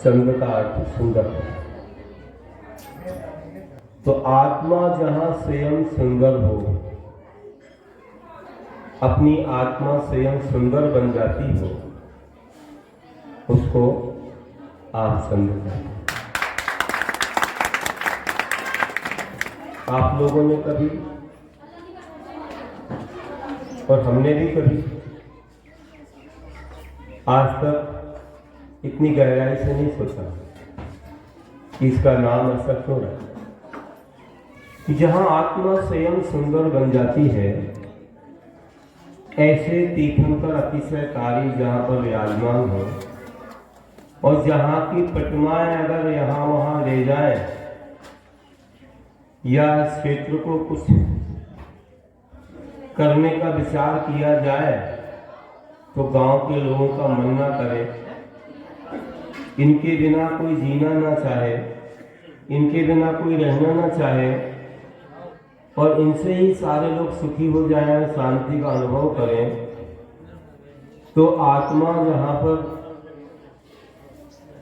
चंद्र का अर्थ सुंदर है। तो आत्मा जहां स्वयं सुंदर हो, अपनी आत्मा स्वयं सुंदर बन जाती हो, उसको आप चंद्र कहते हैं। आप लोगों ने कभी और हमने भी कभी आज तक इतनी गहराई से नहीं सोचा कि इसका नाम ऐसा क्यों रखा। कि जहां आत्मा स्वयं सुंदर बन जाती है, ऐसे तीर्थंकर अतिशयकारी जहां पर विराजमान हो और जहां की प्रतिमाएं अगर यहाँ वहां ले जाए या इस क्षेत्र को कुछ करने का विचार किया जाए तो गांव के लोगों का मन ना करे, इनके बिना कोई जीना ना चाहे, इनके बिना कोई रहना ना चाहे और इनसे ही सारे लोग सुखी हो जाएं, शांति का अनुभव करें। तो आत्मा जहाँ पर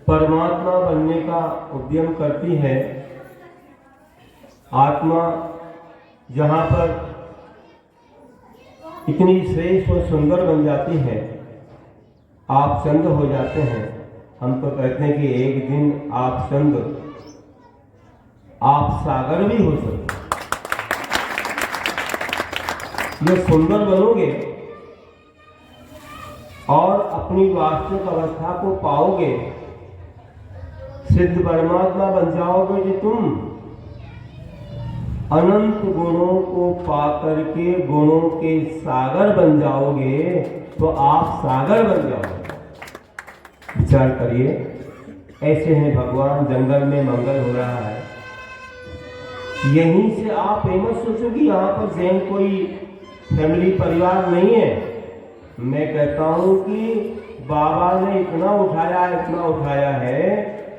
परमात्मा बनने का उद्यम करती है, आत्मा जहाँ पर इतनी श्रेष्ठ और सुंदर बन जाती है, आप चंद्र हो जाते हैं। हम तो कहते हैं कि एक दिन आप चंद्र, आप सागर भी हो सकते। ये सुंदर बनोगे और अपनी वास्तविक अवस्था को पाओगे, सिद्ध परमात्मा बन जाओगे कि तुम अनंत गुणों को पाकर के गुणों के सागर बन जाओगे। तो आप सागर बन जाओगे। विचार करिए, ऐसे हैं भगवान। जंगल में मंगल हो रहा है, यहीं से आप मत सोचो कि यहाँ पर जैन कोई फैमिली परिवार नहीं है। मैं कहता हूँ कि बाबा ने इतना उठाया है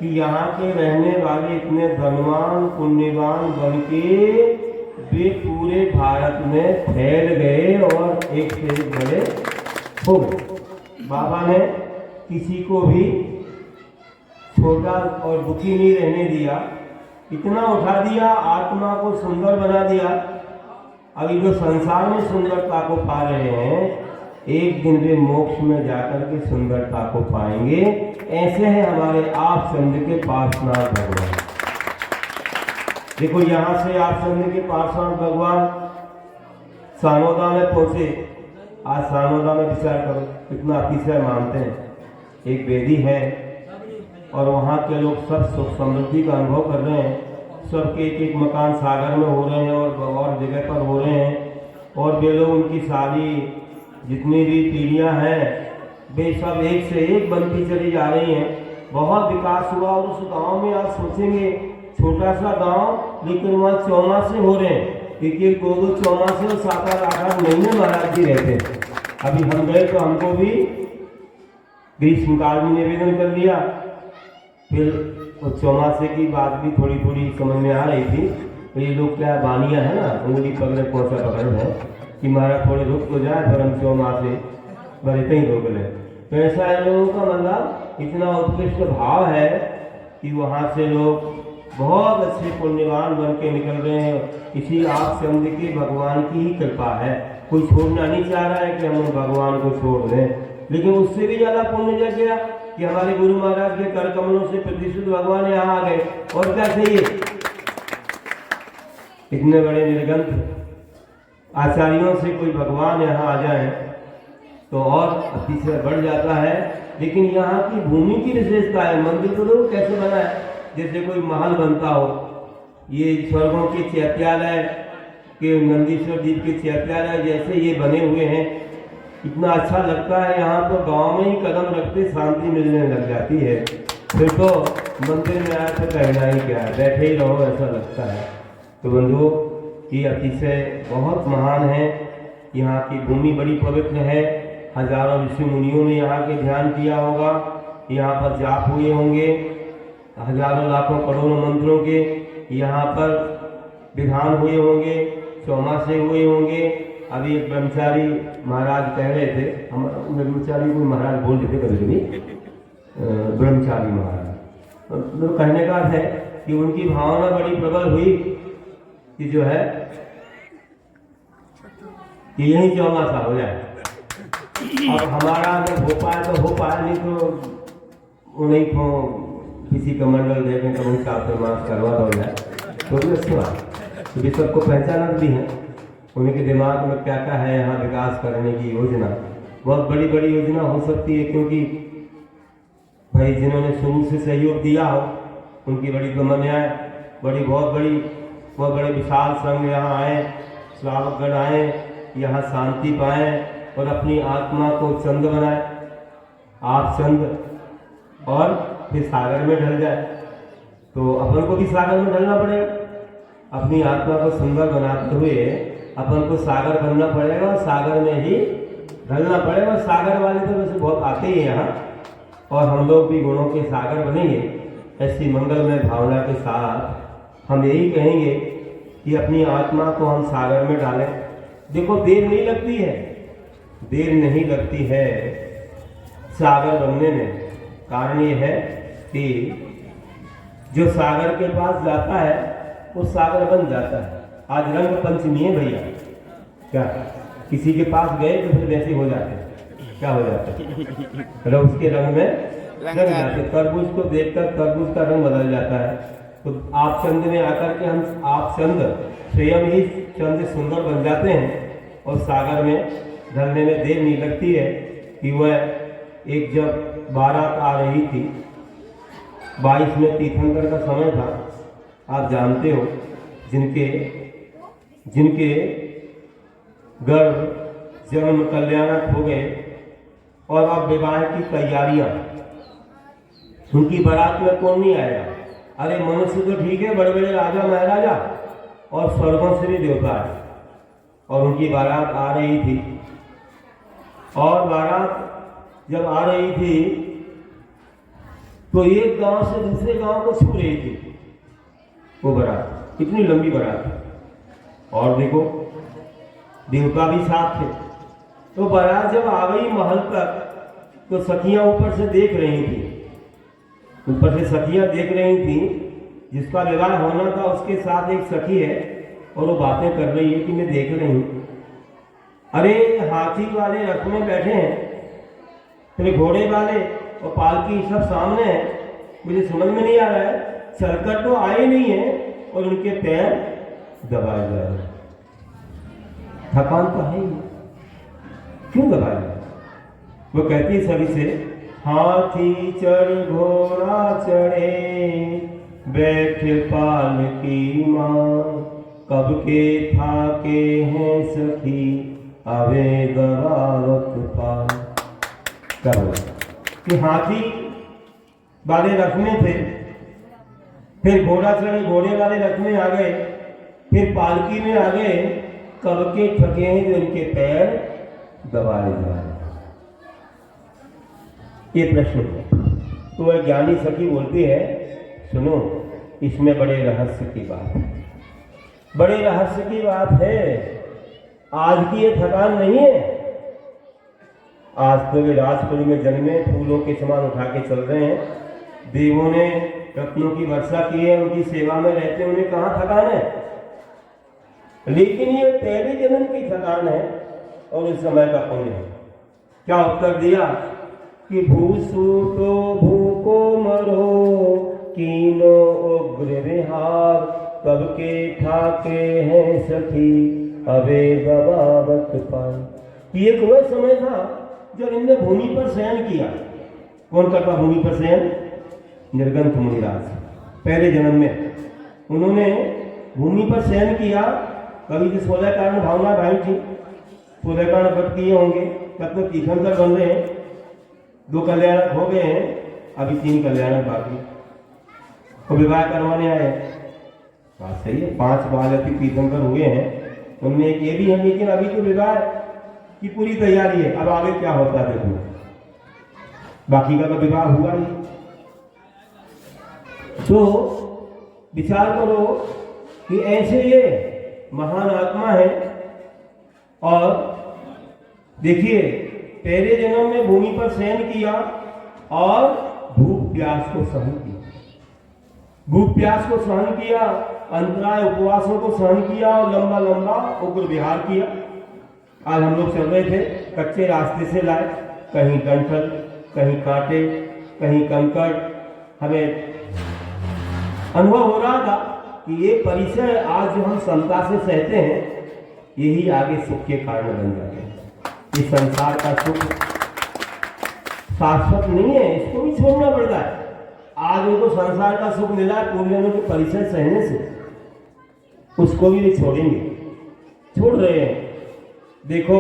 कि यहाँ के रहने वाले इतने धनवान पुण्यवान बन के वे पूरे भारत में फैल गए और एक से एक बड़े हो गए। बाबा ने किसी को भी छोटा और दुखी नहीं रहने दिया, इतना उठा दिया, आत्मा को सुंदर बना दिया। अभी जो संसार में सुंदरता को पा रहे हैं, एक दिन वे मोक्ष में जाकर के सुंदरता को पाएंगे। ऐसे हैं हमारे आप चंद्र के पार्श्वनाथ भगवान। देखो, यहाँ से आप चंद्र के पार्श्वनाथ भगवान सानोदा में पहुंचे। आज सानोदा में विचार करो, कितना अतिशय मानते हैं। एक वेदी है और वहाँ के लोग सब सुख समृद्धि का अनुभव कर रहे हैं। सबके एक एक मकान सागर में हो रहे हैं और जगह पर हो रहे हैं। और वे लोग, उनकी सारी जितनी भी पीढ़ियां हैं, वे सब एक से एक बनती चली जा रही हैं। बहुत विकास हुआ और उस गांव में आप सोचेंगे छोटा सा गांव, लेकिन वहाँ चौमासे हो रहे हैं। एक दो चौमासे और 7-8 महीने महाराज जी रहते हैं। अभी हम गए तो हमको भी ग्रीष्म काल में निवेदन कर लिया। फिर उस चौमासे की बात भी थोड़ी थोड़ी समझ में आ रही थी। तो ये लोग क्या बानियाँ है ना, उंगली पकड़े पहुँचा पकड़ है कि महाराज थोड़े रुक तो जाए, पर हम चौमासे बड़े कहीं रोक लें। तो ऐसा है लोगों का मतलब इतना उत्कृष्ट भाव है कि वहाँ से लोग बहुत अच्छे पुण्यवान बन के निकल रहे हैं। इसी आप चंद्र के भगवान की ही कृपा है। कोई छोड़ना नहीं चाह रहा है कि हम भगवान को छोड़ दें, लेकिन उससे भी ज्यादा पुण्य जग गया कि हमारे गुरु महाराज के कर कमलों से प्रतिष्ठित भगवान यहाँ आ गए। और क्या चाहिए? इतने बड़े निर्गंथ आचार्यों से कोई भगवान यहाँ आ जाए तो और अतिशय बढ़ जाता है। लेकिन यहाँ की भूमि की विशेषता है। मंदिर तो लोग कैसे बना है, जैसे कोई महल बनता हो। ये स्वर्गों के चैत्यालय के, नंदीश्वर द्वीप के चैत्यालय जैसे ये बने हुए हैं। इतना अच्छा लगता है। यहाँ तो गांव में ही कदम रखते शांति मिलने लग जाती है। फिर तो मंदिर में आए तो कहना ही क्या है, बैठे ही रहो ऐसा लगता है। तो बंधुओं, ये अतिशय बहुत महान है। यहाँ की भूमि बड़ी पवित्र है। हजारों ऋषि मुनियों ने यहाँ के ध्यान किया होगा। यहाँ पर जाप हुए होंगे, हजारों लाखों करोड़ों मंत्रों के यहाँ पर विधान हुए होंगे, चौमासे हुए होंगे। अभी एक ब्रह्मचारी महाराज कह रहे थे, हम ब्रह्मचारी को महाराज बोल देते कभी कभी, ब्रह्मचारी महाराज तो कहने का अर्थ है कि उनकी भावना बड़ी प्रबल हुई कि जो है कि यही चौमासा हो जाए। अब हमारा अगर हो पाए तो हो पाए, नहीं तो उन्हीं को किसी कमंडल देखें तो उनका मास करवा हो जाए तो भी अच्छी बात, क्योंकि सबको पहचान भी है उनके दिमाग में क्या क्या है यहाँ विकास करने की योजना। बहुत बड़ी बड़ी योजना हो सकती है, क्योंकि भाई जिन्होंने शुरू से सहयोग दिया हो उनकी बड़ी तमन्याएं, बहुत बड़े विशाल संघ यहाँ आए, श्रावकगण आए, यहाँ शांति पाए और अपनी आत्मा को चंद बनाए, आप चंद, और फिर सागर में ढल जाए। तो अपन को भी सागर में ढलना पड़ेगा, अपनी आत्मा को सुंदर बनाते हुए अपन को सागर बनना पड़ेगा और सागर में ही ढलना पड़ेगा। सागर वाले तो वैसे बहुत आते ही यहाँ, और हम लोग भी गुणों के सागर बनेंगे। ऐसी मंगलमय भावना के साथ हम यही कहेंगे कि अपनी आत्मा को हम सागर में डालें। देखो देर नहीं लगती है सागर बनने में। कारण ये है कि जो सागर के पास जाता है वो सागर बन जाता है। आज रंग पंचमी है भैया, क्या किसी के पास गए तो फिर वैसे हो जाते हैं, क्या हो जाता है, उसके रंग में रंग जाते। तरबूज को देखकर तरबूज का रंग बदल जाता है। तो आप चंद में आकर के हम आप चंद स्वयं ही चंद सुंदर बन जाते हैं, और सागर में ढलने में देर नहीं लगती है। कि वह एक जब बारात आ रही थी, 22 में तीर्थंकर का समय था, आप जानते हो, जिनके गर्भ जन्म कल्याणक हो गए और अब विवाह की तैयारियां, उनकी बारात में कौन नहीं आएगा। अरे मनुष्य तो ठीक है, बड़े बड़े राजा महाराजा और स्वर्गों से भी देवता है, और उनकी बारात आ रही थी। और बारात जब आ रही थी तो एक गांव से दूसरे गांव को छू रही थी वो बारात, इतनी लंबी बारात थी। और देखो देवता भी साथ थे। तो बारात जब आ गई महल तक तो सखियां ऊपर से देख रही थी, जिसका विवाह होना था उसके साथ एक सखी है, और वो बातें कर रही है कि मैं देख रही हूँ, अरे हाथी वाले रथ में बैठे हैं, फिर घोड़े वाले और पालकी सब सामने है। मुझे समझ में नहीं आ रहा है, चलकर तो आए नहीं है और उनके पैर दबाए जा रहे हैं। थकान तो है ही, क्यों दबाए जा रहे? वो कहती है सभी से, हाथी चढ़ घोड़ा चढ़े बैठ पालकी मां, कब के थाके हैं सखी आवे गवावत पान। क्या बोला कि हाथी वाले रथ में थे, फिर घोड़ा चढ़े घोड़े वाले रथ में आ गए, फिर पालकी में आ गए, कब के थके हैं जो उनके पैर दबाए जा रहे हैं। ये प्रश्न है। तो वह ज्ञानी सखी बोलती है, सुनो इसमें बड़े रहस्य की बात है, बड़े रहस्य की बात है। आज की ये थकान नहीं है, आज तो वे राजपुर में जन्मे फूलों के समान उठा के चल रहे हैं। देवों ने रत्नों की वर्षा की है, उनकी सेवा में रहते हैं, उन्हें कहाँ थकान है। लेकिन ये पहले जन्म की थकान है और इस समय का पुण्य है। क्या उत्तर दिया कि भूसु तो भूको मरो कीनो उग्र विहार, कब के ठाके हैं सखी अवे गवावत पान। एक वह समय था जब इनने भूमि पर शयन किया। कौन करता भूमि पर शयन? निर्गंथ मुनिराज। पहले जन्म में उन्होंने भूमि पर शयन किया। कभी जो 16 कारण भावना भाई थी, 16 कारण व्रत किए होंगे, तब तो तीर्थंकर बन रहे हैं, 2 कल्याणक हो गए हैं, अभी 3 कल्याणक बाकी। तो विवाह करवाने आए, बात सही है, 5 बाल अति तीर्थंकर हुए हैं, उनमें एक ये भी है। लेकिन अभी तो विवाह की पूरी तैयारी है, अब आगे क्या होता है देखो, बाकी का तो विवाह हुआ ही। तो विचार करो कि ऐसे ये महान आत्मा है, और देखिए पहले जन्म में भूमि पर शयन किया और भूख प्यास को सहन किया। भूख प्यास को सहन किया, अंतराय उपवासों को सहन किया और लंबा लंबा उग्र विहार किया। आज हम लोग चल रहे थे, कच्चे रास्ते से लाए, कहीं डंठल, कहीं कांटे, कहीं कंकड़। हमें अनुभव हो रहा था कि ये परिचय आज जो हम समता से सहते हैं, यही आगे सुख के कारण बन जाते हैं। इस संसार का सुख शाश्वत नहीं है, इसको भी छोड़ना पड़ता है। आज उनको संसार का सुख मिला है पूर्वजन्मों के परिचय सहने से, उसको भी नहीं छोड़ेंगे, छोड़ रहे हैं। देखो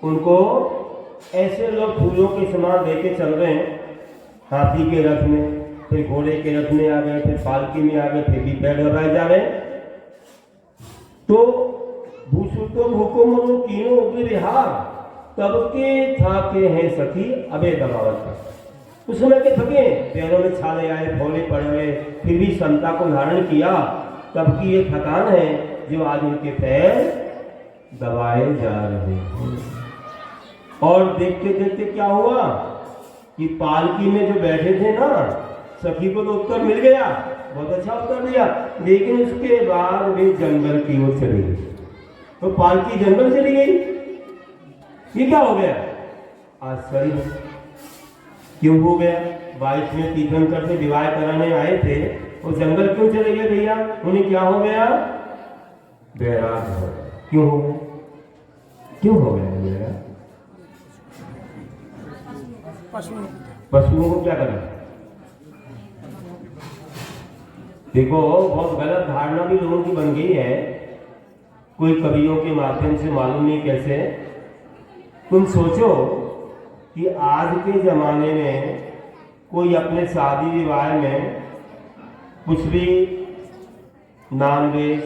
उनको ऐसे लोग फूलों के समान लेके चल रहे हैं, हाथी के रथ में, फिर घोड़े के रथ में आ गए, फिर पालकी में आ गए, फिर भी पैर दबाए जा रहे हैं। तो भूसुतो भूको मनो कीनो उग्र विहार, तब के थाके हैं सखी अबे दबावत। उस समय के थके, पैरों में छाले आए, फोले पड़े हुए, फिर भी समता को धारण किया। तब की ये थकान है जो आज उनके पैर दबाए जा रहे हैं। और देखते देखते क्या हुआ कि पालकी में जो बैठे थे ना, सखी को तो उत्तर मिल गया, बहुत अच्छा उत्तर दिया, लेकिन उसके बाद वे जंगल की ओर चली गई। तो पालकी जंगल चली गई, ये क्या हो गया? आश्चर्य क्यों हो गया? बाइक में तीर्थंकर से विवाह कराने आए थे, वो जंगल क्यों चले गए भैया? उन्हें क्या हो गया? बैराग हो गया। क्यों हो गया? क्यों हो गया बैराग? पशुओं को क्या करना? देखो बहुत गलत धारणा भी लोगों की बन गई है, कोई कवियों के माध्यम से, मालूम नहीं कैसे। तुम सोचो कि आज के जमाने में कोई अपने शादी विवाह में कुछ भी नॉनवेज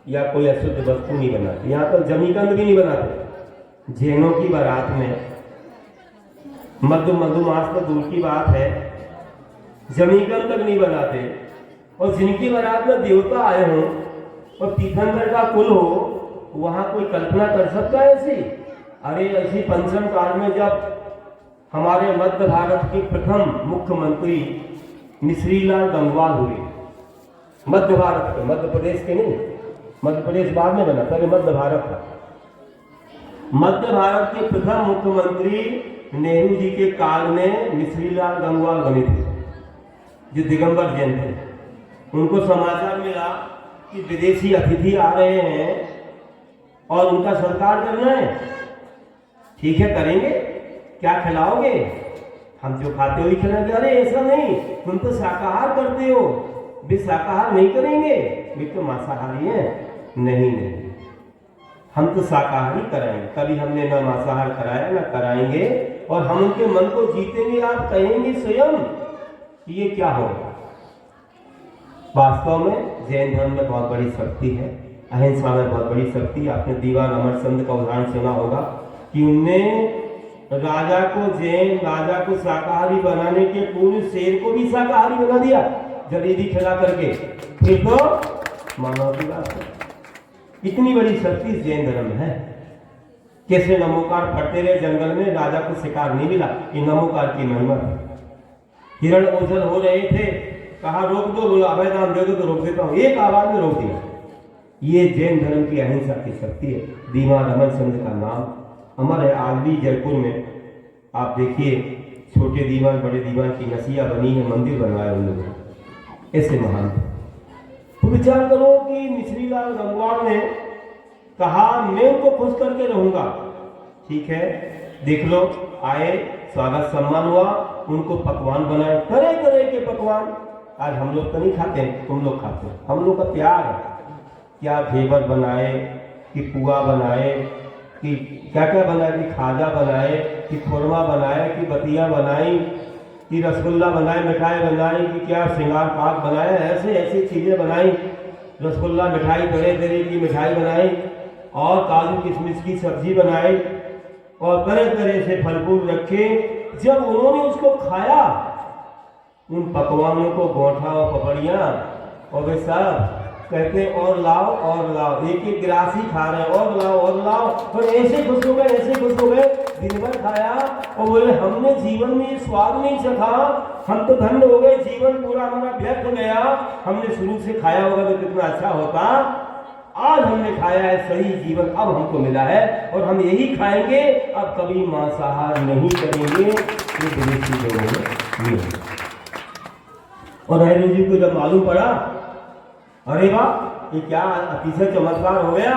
या कोई अशुद्ध वस्तु नहीं बनाते। यहाँ तो जमीकंद भी नहीं बनाते। जैनों की बारात में मधुमास तो दूर की बात है, जमीकंद तक नहीं बनाते। और जिनकी बारात में देवता आए हों और तीर्थंकर का कुल हो, वहां कोई कल्पना कर सकता है ऐसी? अरे ऐसी पंचम काल में जब हमारे मध्य भारत के प्रथम मुख्यमंत्री मिश्रीलाल गंगवार हुए, मध्य भारत के, मध्य प्रदेश के नहीं, मध्य प्रदेश बाद में बना, पहले मध्य भारत का। मध्य भारत के प्रथम मुख्यमंत्री नेहरू जी के काल में मिश्रीलाल गंगवार बने थे, जो दिगंबर जैन थे। उनको समाचार मिला कि विदेशी अतिथि आ रहे हैं और उनका सत्कार करना है। ठीक है, करेंगे, क्या खिलाओगे? हम जो खाते हो ही खिलाएंगे। अरे ऐसा नहीं, तुम तो शाकाहार करते हो। वे शाकाहार नहीं करेंगे, वे तो मांसाहारी हैं। नहीं नहीं, हम तो शाकाहारी कराएंगे। कभी हमने ना मांसाहार कराया ना कराएंगे, और हम उनके मन को जीतेंगे। आप कहेंगे स्वयं कि ये क्या होगा। वास्तव में जैन धर्म में बहुत बड़ी शक्ति है, अहिंसा में बहुत बड़ी शक्ति। आपने दीवान अमरचंद का उदाहरण सुना होगा कि उनने राजा को, जैन राजा को शाकाहारी बनाने के पूर्व शेर को भी शाकाहारी बना दिया, जलेबी खिला करके। फिर तो मानव की बात है, इतनी बड़ी शक्ति जैन धर्म में है। कैसे नमोकार फटते रहे जंगल में, राजा को शिकार नहीं मिला। ये नमोकार की महिमा। हिरण ओझल हो रहे थे, कहा रोक दो, बोला अभय दान दे दो तो रोक देता हूं। एक आवाज में रोक दिया। ये जैन धर्म की अहिंसा की शक्ति है। दीवान अमरचंद का नाम अमर है। आज भी जयपुर में आप देखिए, छोटे दीवान बड़े दीवान की नसिया बनी है, मंदिर बनवाए उन लोगों ने, ऐसे महान। तो विचार करो कि मिश्रीलाल गंगवार ने कहा मैं उनको खुश करके रहूंगा। ठीक है, देख लो, आए, स्वागत सम्मान हुआ, उनको पकवान बनाए, तरह तरह के पकवान। आज हम लोग तो नहीं खाते, तुम लोग खाते हो। हम लोग का प्यार है। क्या घेवर बनाए, कि पुआ बनाए, कि क्या क्या बनाए, कि खाजा बनाए, कि खुरमा बनाए, कि बतिया बनाई, कि रसगुल्ला बनाए, मिठाई बनाई, कि क्या श्रृंगार पाक बनाया, ऐसे ऐसी चीज़ें बनाई। रसगुल्ला मिठाई, तरह तरह की मिठाई बनाई, और काजू किशमिश की सब्जी बनाई, और तरह तरह से फल फूल रखे। जब उन्होंने उसको खाया, उन पकवानों को गोंठा और पपड़ियाँ, और वे सब कहते और लाओ, एक एक गिलास ही खा रहे हैं, और लाओ, और ऐसे खुश हो गए, दिन भर खाया और बोले हमने जीवन में स्वाद नहीं चखा, हम तो धन्य हो गए, जीवन पूरा हमारा व्यर्थ गया, हमने शुरू से खाया होगा तो कितना अच्छा होता, आज हमने खाया है, सही जीवन अब हमको मिला है और हम यही खाएंगे, अब कभी मांसाहार नहीं करेंगे। ये विदेशी लोगों ने ये और नेहरू जी को जब मालूम पड़ा, अरे वाह ये क्या अतिशय चमत्कार हो गया,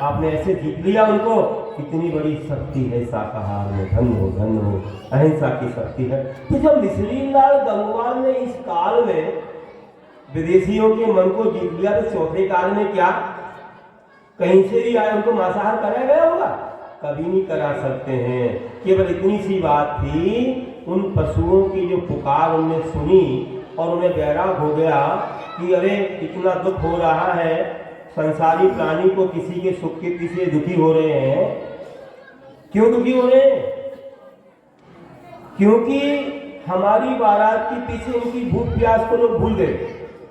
आपने ऐसे जीत लिया उनको, कितनी बड़ी शक्ति है शाकाहार में, धन्य हो, अहिंसा की शक्ति है। तो जब मिसरीलाल गंगवार ने इस काल में विदेशियों के मन को जीत लिया, तो चौथे काल में क्या कहीं से भी आए उनको मांसाहार कराया गया होगा? कभी नहीं करा सकते हैं। केवल इतनी सी बात थी, उन पशुओं की जो पुकार उनने सुनी और उन्हें वैराग हो गया कि अरे इतना दुख हो रहा है, संसारी प्राणी को किसी के सुख के पीछे दुखी हो रहे हैं। क्यों दुखी हो रहे हैं? क्योंकि हमारी बारात के पीछे इनकी भूख प्यास को लोग भूल गए,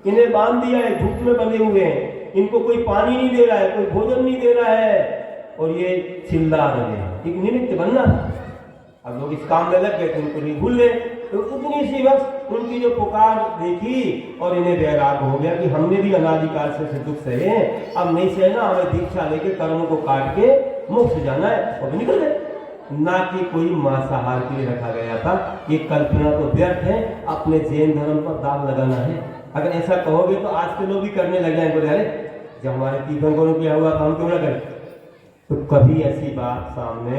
इन्हें बांध दिया है, धूप में बंधे हुए हैं, इनको कोई पानी नहीं दे रहा है, कोई भोजन नहीं दे रहा है और ये चिल्ला रहे हैं। एक निमित्त बनना, अब लोग इस काम में लग गए तो उनको नहीं भूल गए। तो उतनी सी बस उनकी जो पुकार देखी और इन्हें वैराग हो गया कि हमने भी अनादिकाल से दुख सहे, अब नहीं सहना, हमें दीक्षा लेके कर्मों को काट के मोक्ष जाना है, और निकल गए। ना कि कोई मांसाहार के लिए रखा गया था। ये कल्पना तो व्यर्थ है, अपने जैन धर्म पर दाग लगाना है। अगर ऐसा कहोगे तो आज के लोग भी करने लग जाएंगे, बोले अरे जब हमारे तीर्थंकरों को किया हुआ था हम क्यों ना करें। तो कभी ऐसी बात सामने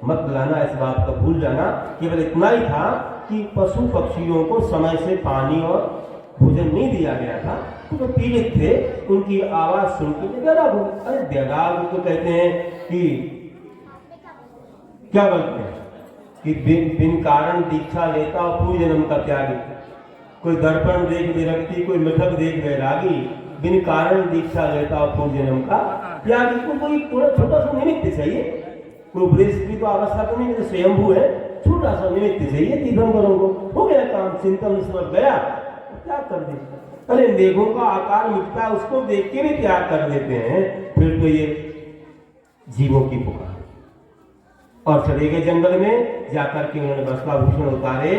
मत लाना, इस बात को भूल जाना। केवल इतना ही था कि पशु पक्षियों को समय से पानी और भोजन नहीं दिया गया था, तो पीड़ित थे, उनकी आवाज सुन के वैराग हो। अरे वैराग को कहते हैं कि क्या बोलते हैं कि बिन कारण दीक्षा लेता और पूर्व जन्म का त्यागी। कोई दर्पण देख विरक्ति, कोई मृतक देख वैरागी, बिन कारण दीक्षा लेता और पूर्व जन्म का त्यागी। को कोई थोड़ा छोटा सा निमित्त चाहिए, कोई उपदेश की तो अवस्था तो नहीं, जैसे स्वयंभू है, छोटा सा निमित्त चाहिए। तीर्थंकरों को हो गया काम, चिंतन स्वर गया, क्या कर दे। अरे मेघों का आकार मिटता, उसको देख के भी त्याग कर देते हैं, फिर तो ये जीवों की पुकार। और चले गए जंगल में, जाकर के उन्होंने वस्त्राभूषण उतारे,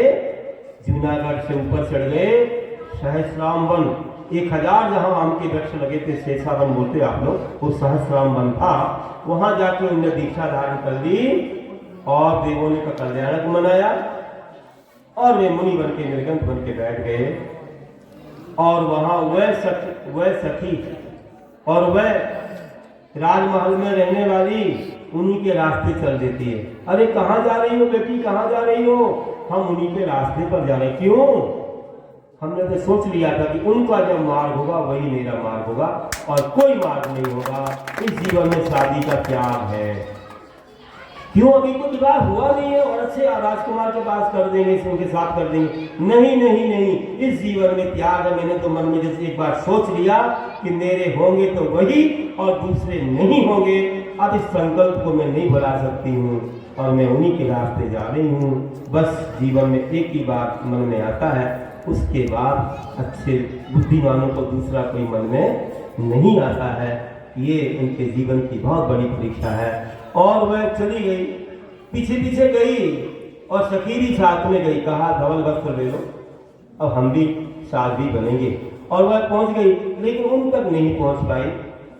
जूनागढ़ से ऊपर चढ़ गए, सहस्राम वन, 1000 जहां आम के वृक्ष लगे थे, शेषावन बोलते आप लोग, वो सहस्राम वन था, वहां जाके उन्होंने दीक्षा धारण कर ली और देवों ने का कल्याणक मनाया और वे मुनि बन के निर्गंत बन के बैठ गए। और वहां वह सखी और वह राजमहल में रहने वाली उन्हीं के रास्ते चल देती है। अरे कहाँ जा रही हो बेटी, कहाँ जा रही हो? हम उन्हीं के रास्ते पर जा रहे। क्यों? हमने तो सोच लिया था कि उनका जो मार्ग होगा वही मेरा मार्ग होगा और कोई मार्ग नहीं होगा। इस जीवन में शादी का त्याग है। क्यों? अभी तो विवाह हुआ नहीं है और अच्छे राजकुमार के पास कर देंगे, उनके साथ कर देंगे। नहीं नहीं नहीं, इस जीवन में त्याग है। मैंने तो मन में जैसे एक बार सोच लिया कि मेरे होंगे तो वही और दूसरे नहीं होंगे। अब इस संकल्प को मैं नहीं भुला सकती हूँ और मैं उन्हीं के रास्ते जा रही हूँ। बस जीवन में एक ही बात मन में आता है, उसके बाद अच्छे बुद्धिमानों को दूसरा कोई मन में नहीं आता है। ये उनके जीवन की बहुत बड़ी परीक्षा है। और वह चली गई, पीछे पीछे गई और सखी भी साथ में गई। कहा धवल वस्त्र ले लो, अब हम भी साध्वी बनेंगे। और वह पहुंच गई, लेकिन उन तक नहीं पहुंच पाई।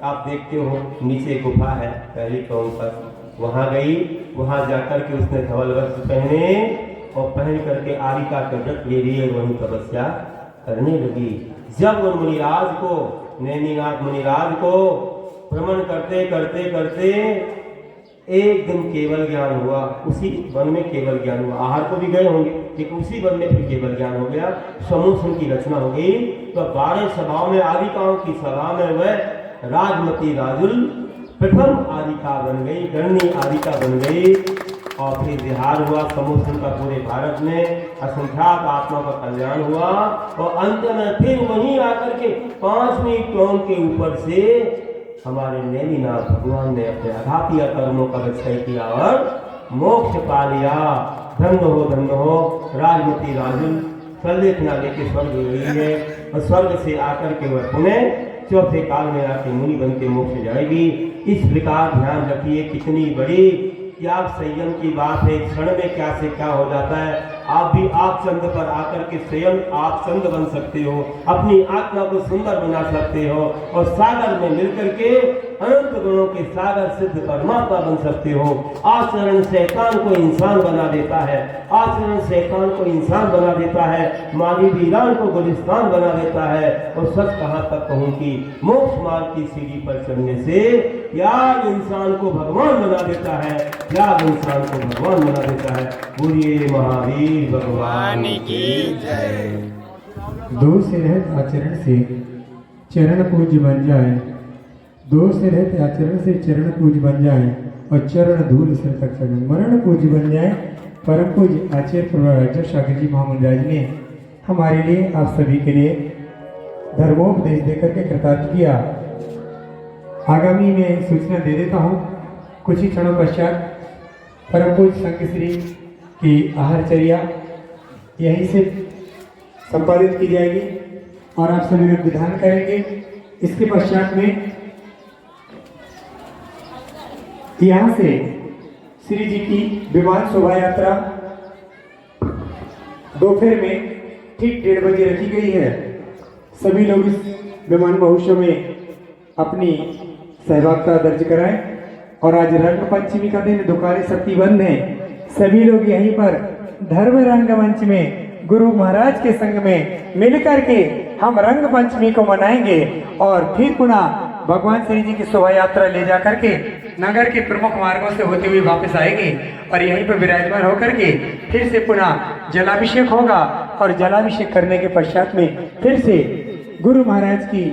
आप देखते हो नीचे गुफा है पहली टोंग पर, वहां गई, वहां जाकर के उसने धवल वस्त्र पहने और पहन करके आरिका के व्रत ले लिए, वहीं तपस्या करने लगी। जब उन मुनिराज को, नैमिनाथ मुनिराज को भ्रमण करते करते करते एक दिन केवल ज्ञान हुआ। उसी वन में केवल ज्ञान हुआ। आहार को भी गए होंगे, लेकिन उसी वन में फिर केवल ज्ञान हो गया। समूह की रचना हो गई। तो 12 सभाओं में, आदिकाओं की सभा में वह राजमती राजुल प्रथम आदिका बन गई, गणनी आदिका बन गई। और फिर विहार हुआ समूह का पूरे भारत में, असंख्यात आत्मा का कल्याण हुआ। और अंत में फिर वहीं आकर के 5वीं टोंग के ऊपर से हमारे नैमिनाथ भगवान ने अपने आघातीय कर्मों का क्षय किया और मोक्ष पा लिया। धन्य हो राजमती राजुल। संलेखना लेके स्वर्ग गई है और स्वर्ग से आकर के वह पुनः चौथे काल में आके मुनि बन के मोक्ष जाएगी। इस प्रकार ध्यान रखिए, कितनी बड़ी त्याग संयम की बात है। क्षण में क्या से क्या हो जाता है। आप भी आगचंद पर आकर के स्वयं आगचंद बन सकते हो, अपनी आत्मा को सुंदर बना सकते हो और सागर में मिलकर के अनंत गुणों के सागर सिद्ध परमात्मा बन सकते हो। आचरण शैतान को इंसान बना देता है, आचरण शैतान को इंसान बना देता है, माली वीरान को गुलिस्तान बना देता है। और सच कहाँ तक कहूँ कि मोक्ष मार्ग की सीढ़ी पर चढ़ने से त्याग इंसान को भगवान बना देता है, त्याग इंसान को भगवान बना देता है। बोलिए महावीर भगवान की जय। दो से रहित आचरण से चरण पूज्य बन जाए, दो से रहित आचरण से चरण पूज्य बन जाए और चरण धूल सिर तक चढ़े, मरण पूज्य बन जाए। परम पूज्य आचार्य प्रभु सागर जी महामंडराज ने हमारे लिए, आप सभी के लिए धर्मोपदेश देकर के कृतार्थ किया। आगामी में सूचना दे देता हूँ, कुछ ही क्षणों पश्चात परम पूज्य संघ श्री की आहारचर्या यहीं से संपादित की जाएगी और आप सभी लोग विधान करेंगे। इसके पश्चात में यहाँ से श्री जी की विमान शोभा यात्रा दोपहर में ठीक 1:30 बजे रखी गई है। सभी लोग इस विमान महोत्सव में अपनी सहभागिता दर्ज कराएं। और आज रंग पंचमी का दिन, दुकानें सबकी बंद हैं। सभी लोग यहीं पर धर्म रंग मंच में गुरु महाराज के संग में मिलकर के हम रंग पंचमी को मनाएंगे और फिर पुनः भगवान श्री जी की शोभा यात्रा ले जा करके नगर के प्रमुख मार्गों से होते हुए वापस आएंगे और यहीं पर विराजमान होकर के फिर से पुनः जलाभिषेक होगा और जलाभिषेक करने के पश्चात में फिर से गुरु महाराज की